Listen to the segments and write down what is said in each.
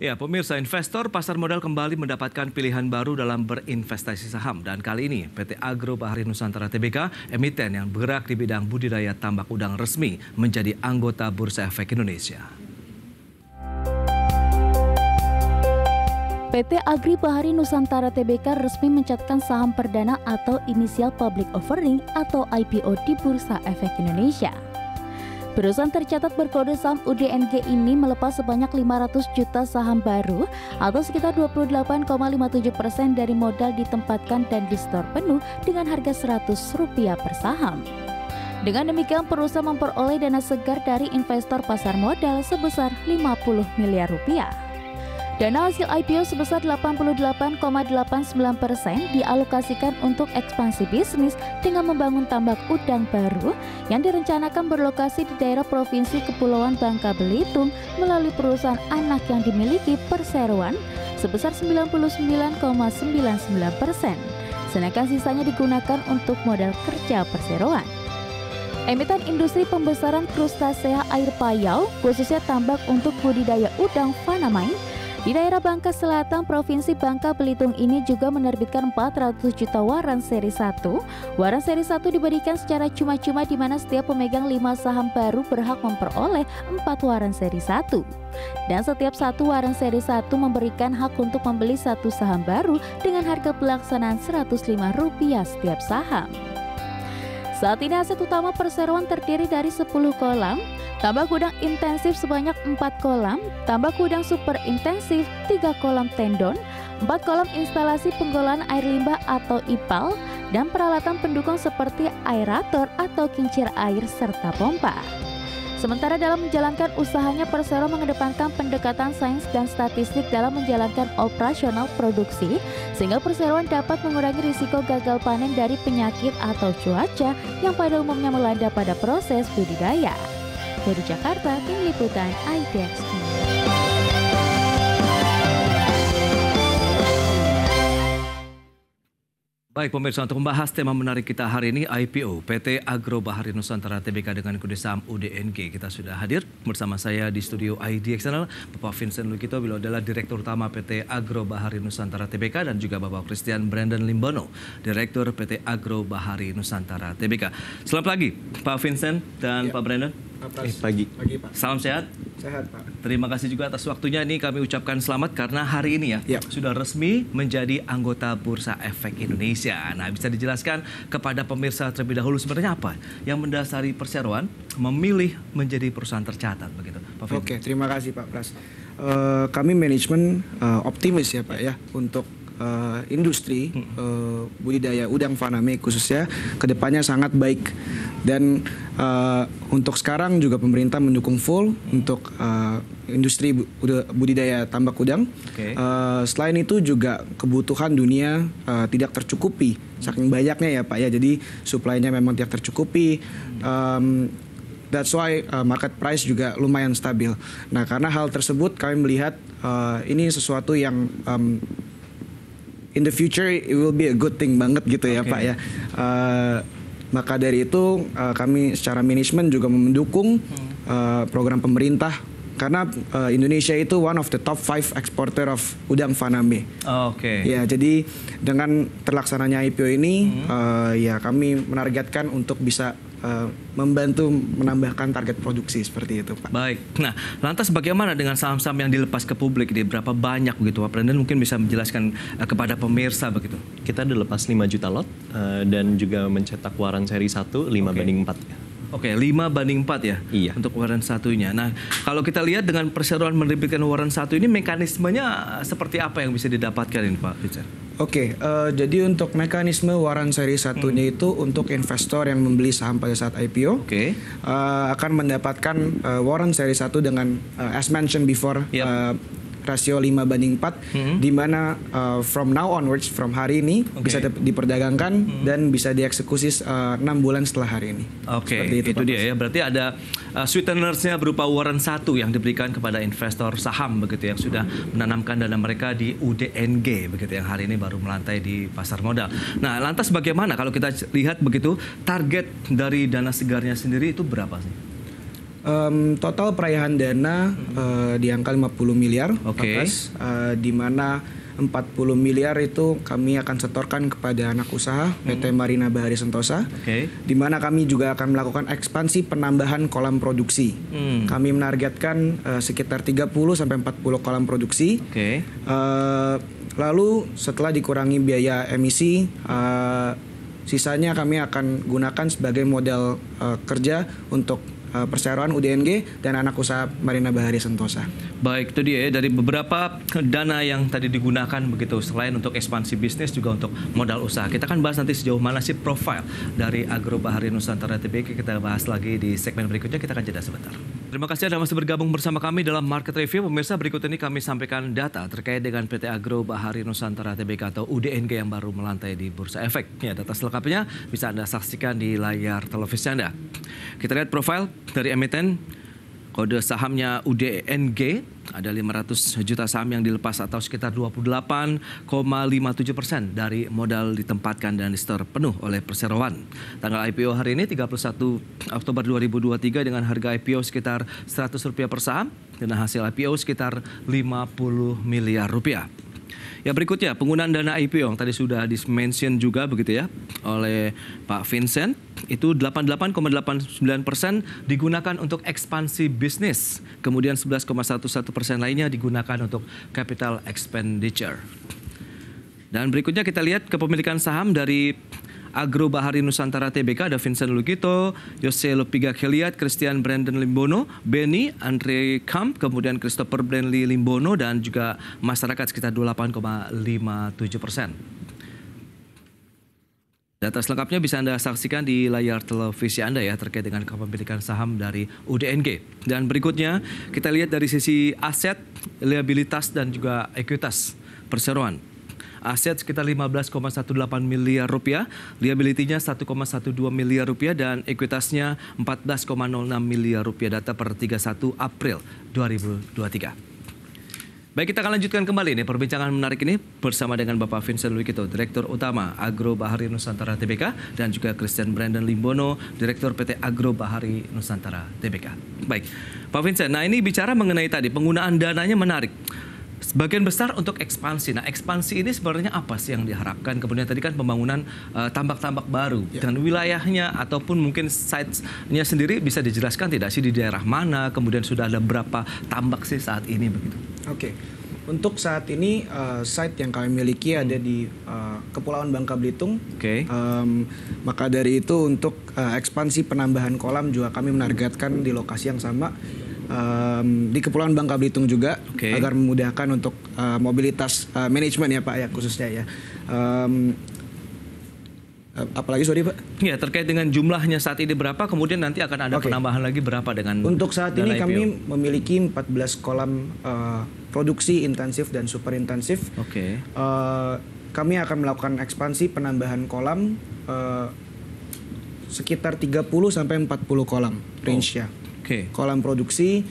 Ya, pemirsa, investor pasar modal kembali mendapatkan pilihan baru dalam berinvestasi saham. Dan kali ini PT Agro Bahari Nusantara Tbk, emiten yang bergerak di bidang budidaya tambak udang resmi menjadi anggota Bursa Efek Indonesia. PT Agri Bahari Nusantara Tbk resmi mencatatkan saham perdana atau Initial Public Offering atau IPO di Bursa Efek Indonesia. Perusahaan tercatat berkode saham UDNG ini melepas sebanyak 500 juta saham baru atau sekitar 28,57% dari modal ditempatkan dan di-store penuh dengan harga Rp100 per saham. Dengan demikian, perusahaan memperoleh dana segar dari investor pasar modal sebesar Rp50 miliar. Dana hasil IPO sebesar 88,89% dialokasikan untuk ekspansi bisnis dengan membangun tambak udang baru yang direncanakan berlokasi di daerah Provinsi Kepulauan Bangka Belitung melalui perusahaan anak yang dimiliki perseroan sebesar 99,99%. Sedangkan sisanya digunakan untuk modal kerja perseroan. Emiten industri pembesaran krustasea air payau, khususnya tambak untuk budidaya udang Fanamain, di daerah Bangka Selatan, Provinsi Bangka Belitung ini juga menerbitkan 400 juta waran seri 1. Waran seri 1 diberikan secara cuma-cuma di mana setiap pemegang 5 saham baru berhak memperoleh 4 waran seri 1. Dan setiap satu waran seri 1 memberikan hak untuk membeli satu saham baru dengan harga pelaksanaan Rp105 setiap saham. Saat ini aset utama perseroan terdiri dari 10 kolam, tambak udang intensif sebanyak 4 kolam, tambak udang super intensif 3 kolam tendon, 4 kolam instalasi pengelolaan air limbah atau IPAL, dan peralatan pendukung seperti aerator atau kincir air serta pompa. Sementara dalam menjalankan usahanya, perseroan mengedepankan pendekatan sains dan statistik dalam menjalankan operasional produksi, sehingga perseroan dapat mengurangi risiko gagal panen dari penyakit atau cuaca yang pada umumnya melanda pada proses budidaya. Dari Jakarta, Tim Liputan IDX. Baik pemirsa, untuk membahas tema menarik kita hari ini, IPO PT Agro Bahari Nusantara Tbk dengan kode saham UDNG. Kita sudah hadir bersama saya di studio IDXNL, Bapak Vincent Lukito, beliau adalah Direktur Utama PT Agro Bahari Nusantara Tbk, dan juga Bapak Christian Brandon Limbono, Direktur PT Agro Bahari Nusantara Tbk. Selamat pagi Pak Vincent dan Pak Brandon. Pagi. Pak. Salam sehat. Sehat, Pak. Terima kasih juga atas waktunya. Ini kami ucapkan selamat karena hari ini sudah resmi menjadi anggota Bursa Efek Indonesia. Nah, bisa dijelaskan kepada pemirsa terlebih dahulu sebenarnya apa yang mendasari perseroan memilih menjadi perusahaan tercatat begitu, Pak Firman? Oke, terima kasih Pak Pras. Kami manajemen optimis ya Pak ya untuk industri budidaya udang Faname khususnya kedepannya sangat baik, dan untuk sekarang juga pemerintah mendukung full untuk industri budidaya tambak udang. Selain itu juga kebutuhan dunia tidak tercukupi saking banyaknya ya Pak ya, jadi supply-nya memang tidak tercukupi. That's why market price juga lumayan stabil. Nah, karena hal tersebut kami melihat ini sesuatu yang in the future it will be a good thing banget gitu ya Pak ya. Maka dari itu kami secara manajemen juga mendukung program pemerintah, karena Indonesia itu one of the top 5 exporter of udang Faname. Ya, jadi dengan terlaksananya IPO ini ya kami menargetkan untuk bisa membantu menambahkan target produksi seperti itu Pak. Baik, nah lantas bagaimana dengan saham-saham yang dilepas ke publik ini? Berapa banyak begitu Pak Brandon? Mungkin bisa menjelaskan kepada pemirsa begitu. Kita dilepas 5 juta lot dan juga mencetak waran seri 1 5/4 ya. Oke, 5/4 ya? Iya. Untuk waran satunya. Nah, kalau kita lihat dengan perseroan menerbitkan waran 1 ini, mekanismenya seperti apa yang bisa didapatkan ini Pak Richard? Oke, jadi untuk mekanisme waran seri satunya itu untuk investor yang membeli saham pada saat IPO akan mendapatkan waran seri 1 dengan as mentioned before rasio 5/4 di mana from now onwards, from hari ini bisa diperdagangkan dan bisa dieksekusi 6 bulan setelah hari ini. Itu dia ya. Berarti ada sweetenersnya berupa waran 1 yang diberikan kepada investor saham begitu yang sudah menanamkan dana mereka di UDNG begitu, yang hari ini baru melantai di pasar modal. Nah, lantas bagaimana kalau kita lihat begitu target dari dana segarnya sendiri itu berapa sih? Total perayaan dana di angka 50 miliar, Oke. di mana 40 miliar itu kami akan setorkan kepada anak usaha PT Marina Bahari Sentosa, Oke. di mana kami juga akan melakukan ekspansi penambahan kolam produksi. Kami menargetkan sekitar 30 sampai 40 kolam produksi. Oke. Lalu setelah dikurangi biaya emisi, sisanya kami akan gunakan sebagai modal kerja untuk perseroan UDNG dan anak usaha Marina Bahari Sentosa. Baik, itu dia ya, dari beberapa dana yang tadi digunakan begitu, selain untuk ekspansi bisnis juga untuk modal usaha. Kita akan bahas nanti sejauh mana sih profil dari Agro Bahari Nusantara Tbk. Kita bahas lagi di segmen berikutnya. Kita akan jeda sebentar. Terima kasih Anda masih bergabung bersama kami dalam Market Review. Pemirsa, berikut ini kami sampaikan data terkait dengan PT Agro Bahari Nusantara Tbk atau UDNG yang baru melantai di Bursa Efek. Ya, data selengkapnya bisa Anda saksikan di layar televisi Anda. Kita lihat profil dari emiten. Kode sahamnya UDNG, ada 500 juta saham yang dilepas atau sekitar 28,57% dari modal ditempatkan dan disetor penuh oleh perseroan. Tanggal IPO hari ini 31 Oktober 2023 dengan harga IPO sekitar Rp100 per saham dan hasil IPO sekitar 50 miliar rupiah. Ya, berikutnya penggunaan dana IPO yang tadi sudah di-mention juga begitu ya oleh Pak Vincent, itu 88,89% digunakan untuk ekspansi bisnis, kemudian 11,11% lainnya digunakan untuk capital expenditure. Dan berikutnya kita lihat kepemilikan saham dari Agro Bahari Nusantara Tbk, ada Vincent Lukito, Jose Lopiga Kheliat, Christian Brandon Limbono, Benny, Andre Kamp, kemudian Christopher Brandley Limbono, dan juga masyarakat sekitar 28,57%. Data selengkapnya bisa Anda saksikan di layar televisi Anda ya terkait dengan kepemilikan saham dari UDNG. Dan berikutnya kita lihat dari sisi aset, liabilitas, dan juga ekuitas perseroan. Aset sekitar 15,18 miliar rupiah, liability-nya 1,12 miliar rupiah, dan ekuitasnya 14,06 miliar rupiah, data per 31 April 2023. Baik, kita akan lanjutkan kembali nih perbincangan menarik ini bersama dengan Bapak Vincent Lukito, Direktur Utama Agro Bahari Nusantara Tbk, dan juga Christian Brandon Limbono, Direktur PT Agro Bahari Nusantara Tbk. Baik, Pak Vincent, nah ini bicara mengenai tadi penggunaan dananya menarik. Sebagian besar untuk ekspansi. Nah, ekspansi ini sebenarnya apa sih yang diharapkan? Kemudian tadi kan pembangunan tambak-tambak baru dan wilayahnya ataupun mungkin site-nya sendiri bisa dijelaskan tidak sih di daerah mana? Kemudian sudah ada berapa tambak sih saat ini begitu? Oke. Untuk saat ini site yang kami miliki ada di Kepulauan Bangka Belitung. Oke. Maka dari itu untuk ekspansi penambahan kolam juga kami menargetkan di lokasi yang sama. Di Kepulauan Bangka Belitung juga, agar memudahkan untuk mobilitas manajemen ya Pak ya, khususnya ya. Apalagi sorry Pak? Ya, terkait dengan jumlahnya saat ini berapa, kemudian nanti akan ada penambahan lagi berapa dengan untuk saat ini IPO? Kami memiliki 14 kolam produksi intensif dan super intensif. Kami akan melakukan ekspansi penambahan kolam sekitar 30 sampai 40 kolam range-nya. Kolam produksi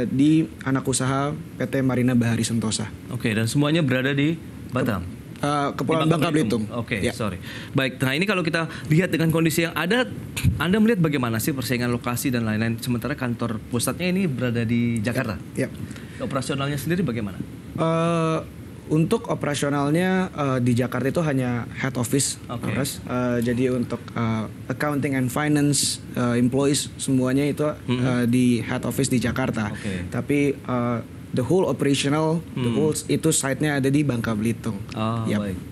di anak usaha PT Marina Bahari Sentosa. Dan semuanya berada di Batam? Kepulauan Bangka Belitung. Sorry. Baik, nah ini kalau kita lihat dengan kondisi yang ada, Anda melihat bagaimana sih persaingan lokasi dan lain-lain, sementara kantor pusatnya ini berada di Jakarta? Operasionalnya sendiri bagaimana? Untuk operasionalnya di Jakarta itu hanya head office, jadi untuk accounting and finance, employees semuanya itu di head office di Jakarta. Tapi the whole operational, the whole itu site-nya ada di Bangka Belitung. Baik.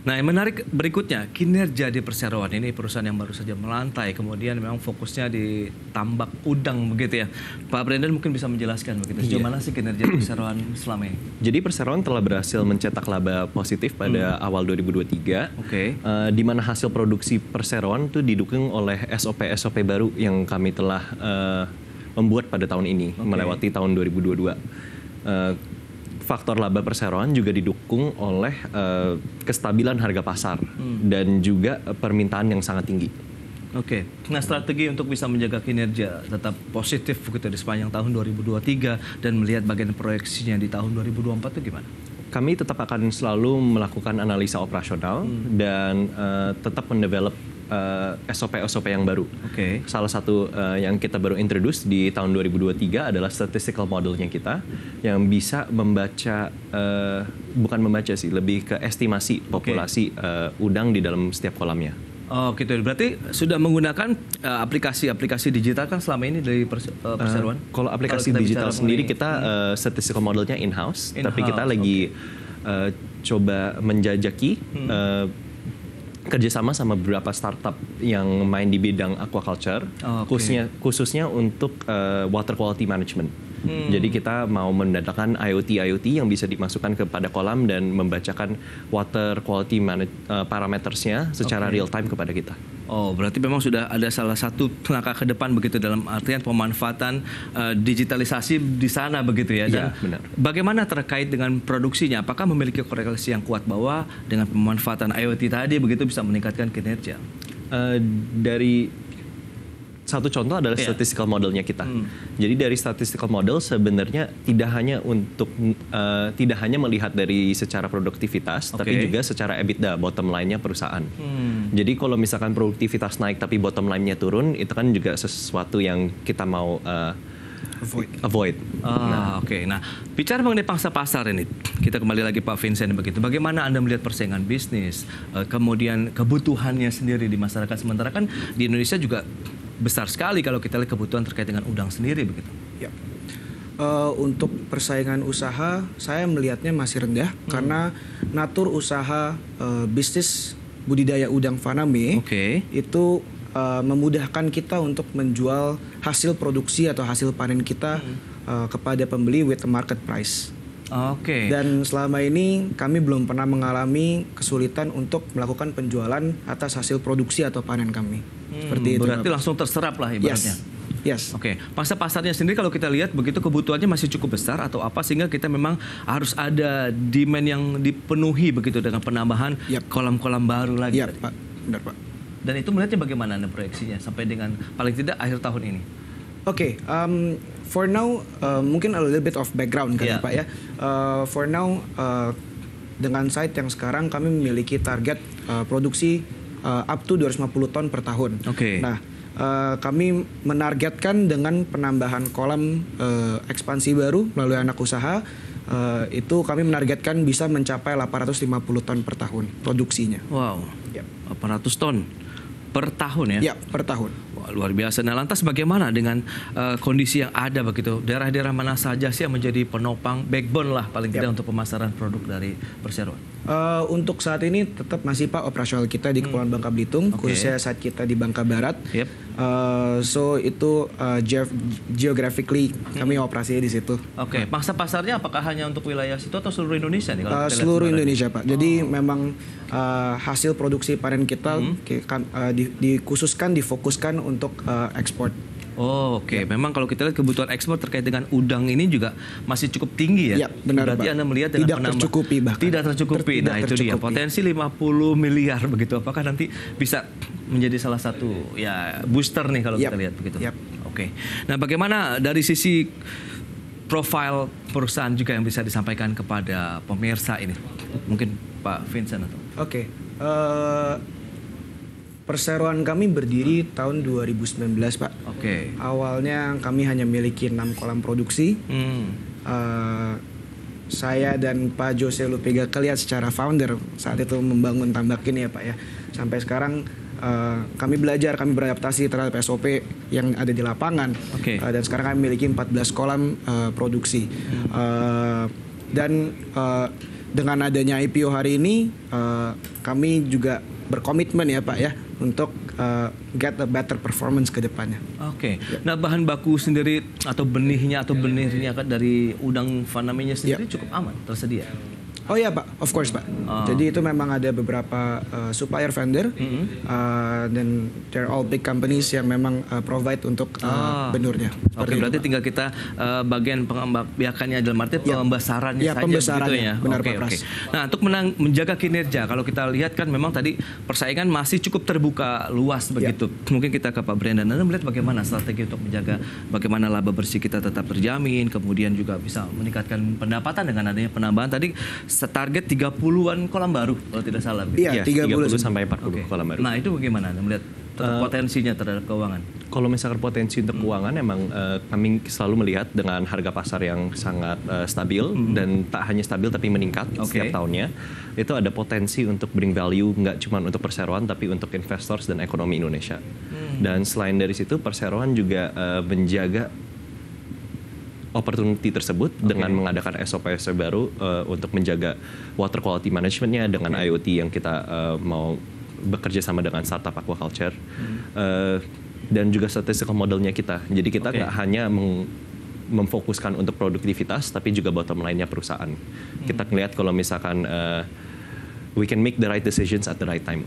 Nah, yang menarik berikutnya, kinerja di perseroan ini perusahaan yang baru saja melantai, kemudian memang fokusnya di tambak udang begitu ya. Pak Brandon mungkin bisa menjelaskan begitu. Sejauh mana sih kinerja perseroan selama ini? Jadi perseroan telah berhasil mencetak laba positif pada awal 2023. Di mana hasil produksi perseroan itu didukung oleh SOP baru yang kami telah membuat pada tahun ini, melewati tahun 2022. Faktor laba perseroan juga didukung oleh kestabilan harga pasar dan juga permintaan yang sangat tinggi. Nah, strategi untuk bisa menjaga kinerja tetap positif gitu di sepanjang tahun 2023 dan melihat bagian proyeksinya di tahun 2024 itu gimana? Kami tetap akan selalu melakukan analisa operasional dan tetap mendevelop SOP yang baru. Salah satu yang kita baru introduce di tahun 2023 adalah statistical modelnya kita yang bisa membaca, bukan membaca sih, lebih ke estimasi populasi udang di dalam setiap kolamnya. Oh gitu, berarti sudah menggunakan aplikasi-aplikasi digital kan selama ini dari perseroan? Kalau aplikasi digital sendiri kita statistical modelnya in-house, tapi kita lagi coba menjajaki kerjasama sama beberapa startup yang main di bidang aquaculture, khususnya untuk water quality management. Jadi kita mau mendatangkan IoT yang bisa dimasukkan kepada kolam dan membacakan water quality parametersnya secara real time kepada kita. Oh, berarti memang sudah ada salah satu langkah ke depan begitu dalam artian pemanfaatan digitalisasi di sana begitu ya. Dan benar. Bagaimana terkait dengan produksinya? Apakah memiliki korelasi yang kuat bahwa dengan pemanfaatan IoT tadi begitu bisa meningkatkan kinerja? Dari satu contoh adalah statistical modelnya kita. Jadi dari statistical model sebenarnya tidak hanya melihat dari secara produktivitas, tapi juga secara EBITDA, bottom line-nya perusahaan. Jadi kalau misalkan produktivitas naik tapi bottom line-nya turun, itu kan juga sesuatu yang kita mau avoid. Nah, bicara mengenai pangsa pasar ini, kita kembali lagi Pak Vincent begitu. Bagaimana Anda melihat persaingan bisnis, kemudian kebutuhannya sendiri di masyarakat? Sementara kan di Indonesia juga besar sekali kalau kita lihat kebutuhan terkait dengan udang sendiri begitu. Ya. Untuk persaingan usaha, saya melihatnya masih rendah karena natur usaha bisnis budidaya udang faname itu memudahkan kita untuk menjual hasil produksi atau hasil panen kita kepada pembeli with the market price. Dan selama ini kami belum pernah mengalami kesulitan untuk melakukan penjualan atas hasil produksi atau panen kami. Seperti itu. Berarti langsung terserap lah ibaratnya. Yes. Pangsa pasarnya sendiri kalau kita lihat begitu kebutuhannya masih cukup besar atau apa sehingga kita memang harus ada demand yang dipenuhi begitu dengan penambahan kolam-kolam baru lagi. Iya, Pak. Benar, Pak. Dan itu melihatnya bagaimana Anda proyeksinya sampai dengan paling tidak akhir tahun ini? For now, mungkin a little bit of background kan Pak ya. For now, dengan site yang sekarang kami memiliki target produksi up to 250 ton per tahun. Nah, kami menargetkan dengan penambahan kolam ekspansi baru melalui anak usaha, itu kami menargetkan bisa mencapai 850 ton per tahun produksinya. Wow, 800 ton per tahun ya? Ya, per tahun. Wah, luar biasa. Nah, lantas bagaimana dengan kondisi yang ada begitu? Daerah-daerah mana saja sih yang menjadi penopang, backbone lah paling tidak untuk pemasaran produk dari perseroan? Untuk saat ini tetap masih Pak operasional kita di Kepulauan Bangka Belitung, khususnya saat kita di Bangka Barat. So itu geographically kami operasinya di situ. Pangsa pasarnya apakah hanya untuk wilayah situ atau seluruh Indonesia nih? Kalau seluruh Indonesia Pak. Jadi memang hasil produksi panen kita difokuskan untuk ekspor. Memang kalau kita lihat kebutuhan ekspor terkait dengan udang ini juga masih cukup tinggi ya? Ya, benar Berarti Pak. Anda melihat dengan tercukupi bahkan. Tidak tercukupi. Nah, itu dia potensi 50 miliar begitu. Apakah nanti bisa menjadi salah satu ya booster nih kalau kita lihat begitu? Nah, bagaimana dari sisi profil perusahaan juga yang bisa disampaikan kepada pemirsa ini? Mungkin Pak Vincent atau? Perseroan kami berdiri tahun 2019 Pak. Awalnya kami hanya miliki 6 kolam produksi. Saya dan Pak Jose Lupega Keliat secara founder saat itu membangun tambak ini ya Pak ya. Sampai sekarang kami belajar, kami beradaptasi terhadap SOP yang ada di lapangan. Dan sekarang kami memiliki 14 kolam produksi. Dan dengan adanya IPO hari ini kami juga berkomitmen ya Pak ya untuk get a better performance ke depannya. Nah, bahan baku sendiri atau benihnya dari udang faname-nya sendiri cukup aman tersedia? Oh iya Pak, of course Pak. Jadi itu memang ada beberapa supplier vendor dan they're all big companies yang memang provide untuk benurnya. Berarti tinggal kita bagian pengembangbiakannya dalam arti pembesarannya saja begitu ya. Benar Pak Pras. Nah, untuk menjaga kinerja kalau kita lihat kan memang tadi persaingan masih cukup terbuka luas begitu. Mungkin kita ke Pak Brendan, Anda melihat bagaimana strategi untuk menjaga bagaimana laba bersih kita tetap terjamin, kemudian juga bisa meningkatkan pendapatan dengan adanya penambahan tadi target 30-an kolam baru kalau tidak salah. Iya, 30 sampai 40 kolam baru. Nah, itu bagaimana Anda melihat potensinya terhadap keuangan? Kalau misalkan potensi untuk keuangan, emang kami selalu melihat dengan harga pasar yang sangat stabil dan tak hanya stabil tapi meningkat setiap tahunnya. Itu ada potensi untuk bring value nggak cuma untuk perseroan tapi untuk investors dan ekonomi Indonesia. Dan selain dari situ, perseroan juga menjaga opportunity tersebut dengan mengadakan SOP-SOP baru untuk menjaga water quality management-nya dengan IoT yang kita mau bekerja sama dengan startup aquaculture dan juga statistical modelnya kita. Jadi kita nggak hanya memfokuskan untuk produktivitas, tapi juga bottom line-nya perusahaan. Kita ngelihat kalau misalkan we can make the right decisions at the right time.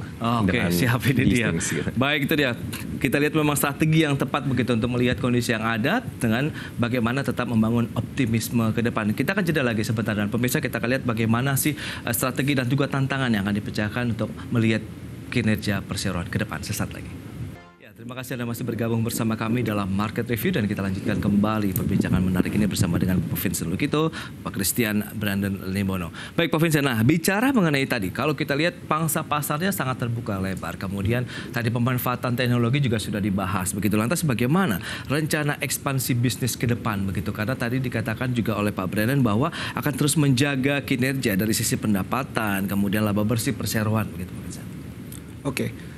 Siap, ini dia. Baik, itu dia. Kita lihat memang strategi yang tepat begitu untuk melihat kondisi yang ada dengan bagaimana tetap membangun optimisme ke depan. Kita akan jeda lagi sebentar, dan pemirsa kita akan lihat bagaimana sih strategi dan juga tantangan yang akan dipecahkan untuk melihat kinerja perseroan ke depan. Sesaat lagi. Terima kasih Anda masih bergabung bersama kami dalam Market Review, dan kita lanjutkan kembali perbincangan menarik ini bersama dengan Pak Vincent Lukito, Pak Christian Brandon Limbono. Baik Pak Vincent, nah bicara mengenai tadi, kalau kita lihat pangsa pasarnya sangat terbuka lebar, kemudian tadi pemanfaatan teknologi juga sudah dibahas begitu. Lantas bagaimana rencana ekspansi bisnis ke depan begitu? Karena tadi dikatakan juga oleh Pak Brandon bahwa akan terus menjaga kinerja dari sisi pendapatan, kemudian laba bersih perseroan begitu Pak Vincent. Oke.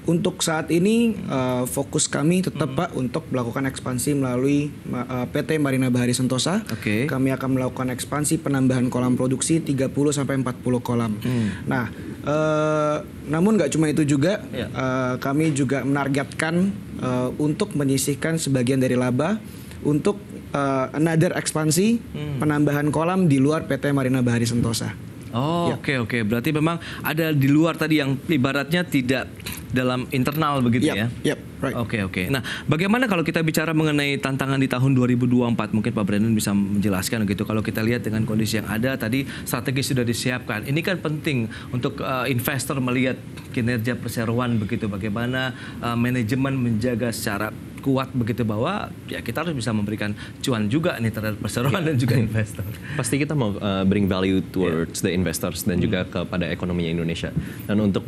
Untuk saat ini fokus kami tetap Pak untuk melakukan ekspansi melalui PT Marina Bahari Sentosa. Kami akan melakukan ekspansi penambahan kolam produksi 30 sampai 40 kolam. Nah, namun nggak cuma itu juga, kami juga menargetkan untuk menyisihkan sebagian dari laba untuk another ekspansi penambahan kolam di luar PT Marina Bahari Sentosa. Oke. Berarti memang ada di luar tadi yang ibaratnya tidak dalam internal begitu ya? Right. Oke. Nah, bagaimana kalau kita bicara mengenai tantangan di tahun 2024? Mungkin Pak Brandon bisa menjelaskan gitu. Kalau kita lihat dengan kondisi yang ada tadi, strategi sudah disiapkan. Ini kan penting untuk investor melihat kinerja perseroan begitu. Bagaimana manajemen menjaga secara kuat begitu bahwa ya kita harus bisa memberikan cuan juga nih terhadap perseroan dan juga investor. Pasti kita mau bring value towards the investors dan juga kepada ekonominya Indonesia. Dan untuk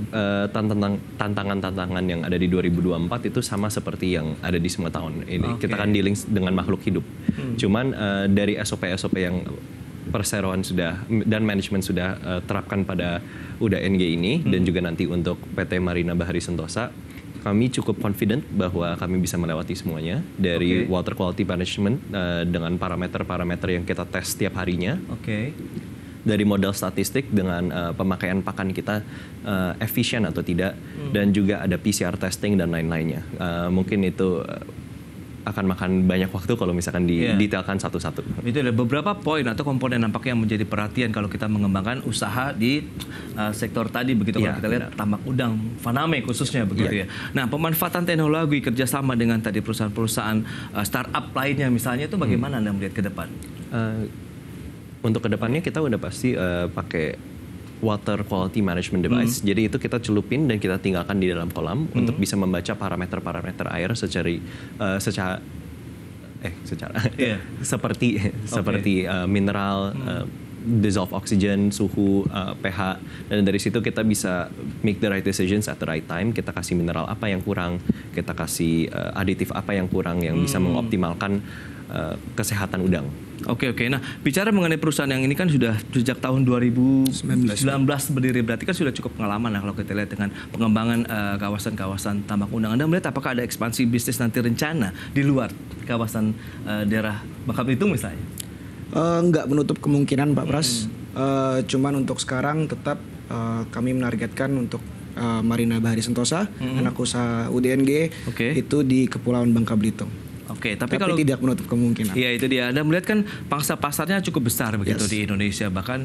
tantangan-tantangan yang ada di 2024 itu sama seperti yang ada di semua tahun ini. Kita kan dealing dengan makhluk hidup. Cuman dari SOP-SOP yang perseroan sudah dan manajemen sudah terapkan pada UDNG ini dan juga nanti untuk PT Marina Bahari Sentosa, kami cukup confident bahwa kami bisa melewati semuanya dari water quality management dengan parameter-parameter yang kita tes setiap harinya. Dari modal statistik dengan pemakaian pakan kita efisien atau tidak, dan juga ada PCR testing dan lain-lainnya. Mungkin itu akan makan banyak waktu kalau misalkan didetailkan satu-satu. Itu ada beberapa poin atau komponen nampaknya yang menjadi perhatian kalau kita mengembangkan usaha di sektor tadi begitu. Kalau kita lihat tambak udang Faname khususnya begitu ya. Nah, pemanfaatan teknologi kerjasama dengan tadi perusahaan-perusahaan startup lainnya misalnya, itu bagaimana Anda melihat ke depan? Untuk kedepannya kita udah pasti pakai water quality management device. Jadi itu kita celupin dan kita tinggalkan di dalam kolam untuk bisa membaca parameter-parameter air seperti mineral, dissolved oxygen, suhu, pH, dan dari situ kita bisa make the right decisions at the right time. Kita kasih mineral apa yang kurang, kita kasih aditif apa yang kurang yang bisa mengoptimalkan kesehatan udang. Oke. Nah, bicara mengenai perusahaan yang ini kan sudah sejak tahun 2019 berdiri, berarti kan sudah cukup pengalaman lah kalau kita lihat dengan pengembangan kawasan-kawasan tambak udang. Anda melihat apakah ada ekspansi bisnis nanti rencana di luar kawasan daerah Bangka Belitung misalnya? Nggak menutup kemungkinan Pak Pras. Cuman untuk sekarang tetap kami menargetkan untuk Marina Bahari Sentosa, anak usaha UDNG, itu di Kepulauan Bangka Belitung. Tapi kalau tidak menutup kemungkinan. Iya, itu dia. Anda melihat kan pangsa pasarnya cukup besar begitu di Indonesia. Bahkan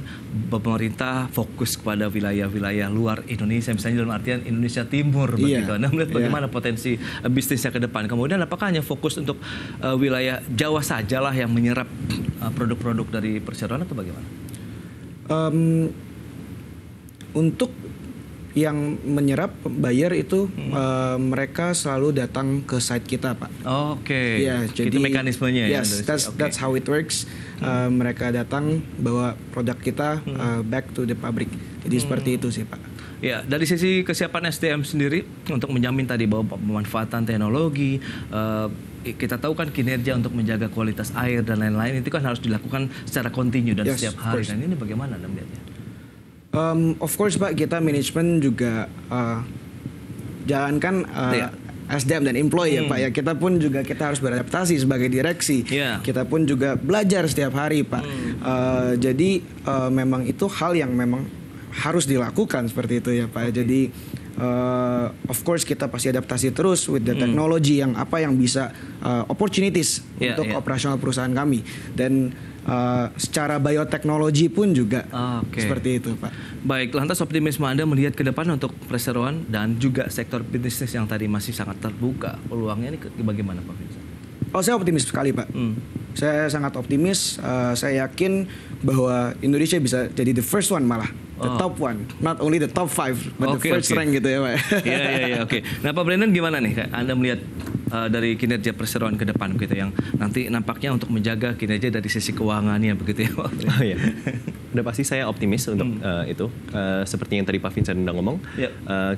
pemerintah fokus kepada wilayah-wilayah luar Indonesia, misalnya dalam artian Indonesia Timur begitu. Anda melihat bagaimana potensi bisnisnya ke depan. Kemudian apakah hanya fokus untuk wilayah Jawa sajalah yang menyerap produk-produk dari perseroan atau bagaimana? Untuk yang menyerap buyer itu mereka selalu datang ke site kita Pak. Ya, jadi itu mekanismenya that's how it works. mereka datang bawa produk kita back to the pabrik. Jadi seperti itu sih Pak. Ya, dari sisi kesiapan SDM sendiri untuk menjamin tadi bahwa pemanfaatan teknologi, kita tahu kan kinerja untuk menjaga kualitas air dan lain-lain itu kan harus dilakukan secara kontinu dan setiap hari. Dan ini bagaimana Anda melihatnya? Of course Pak, kita manajemen juga jalankan SDM dan employee ya Pak ya. Kita pun juga kita harus beradaptasi sebagai direksi. Kita pun juga belajar setiap hari Pak. Jadi memang itu hal yang memang harus dilakukan seperti itu ya Pak. Jadi of course kita pasti adaptasi terus with the technology yang apa yang bisa opportunities untuk operasional perusahaan kami. Dan secara bioteknologi pun juga seperti itu Pak. Baik, lantas optimisme Anda melihat ke depan untuk perseroan dan juga sektor bisnis yang tadi masih sangat terbuka, peluangnya ini bagaimana Pak Vincent? Oh, saya optimis sekali Pak. Saya sangat optimis. Saya yakin bahwa Indonesia bisa jadi the first one malah. The top one, not only the top 5, but the first rank gitu ya Pak. Iya, oke. Nah Pak Brandon gimana nih Anda melihat dari kinerja perseroan ke depan gitu yang nanti nampaknya untuk menjaga kinerja dari sisi keuangannya begitu ya Pak? Oh iya, udah pasti saya optimis untuk itu. Seperti yang tadi Pak Vincent udah ngomong,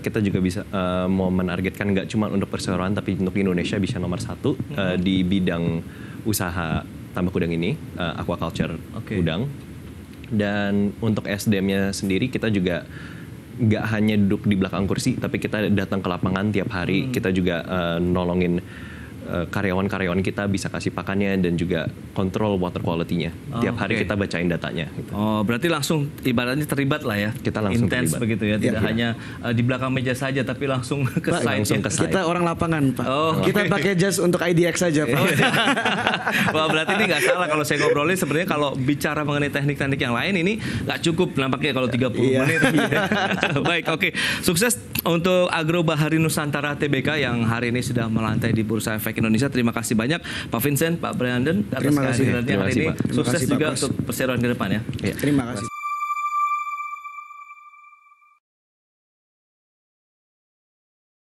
kita juga bisa mau menargetkan nggak cuma untuk perseroan tapi untuk Indonesia bisa nomor 1 di bidang usaha tambak udang ini, aquaculture udang. Dan untuk SDM-nya sendiri kita juga nggak hanya duduk di belakang kursi, tapi kita datang ke lapangan tiap hari. Kita juga nolongin karyawan-karyawan kita bisa kasih pakannya dan juga kontrol water quality-nya. Tiap hari kita bacain datanya. Gitu. Oh, berarti langsung ibaratnya terlibat lah ya. Kita langsung intens begitu ya, tidak hanya di belakang meja saja, tapi langsung ke site. Kita orang lapangan Pak. Kita pakai jas untuk IDX saja Pak. Wah, berarti ini nggak salah kalau saya ngobrolin. Sebenarnya kalau bicara mengenai teknik-teknik yang lain ini nggak cukup nampaknya kalau 30 menit. Baik, oke. Sukses untuk Agro Bahari Nusantara TBK yang hari ini sudah melantai di Bursa Efek Indonesia. Terima kasih banyak Pak Vincent, Pak Brandon atas kehadirannya hari ini. Sukses juga untuk perseroan ke depan ya. Terima kasih.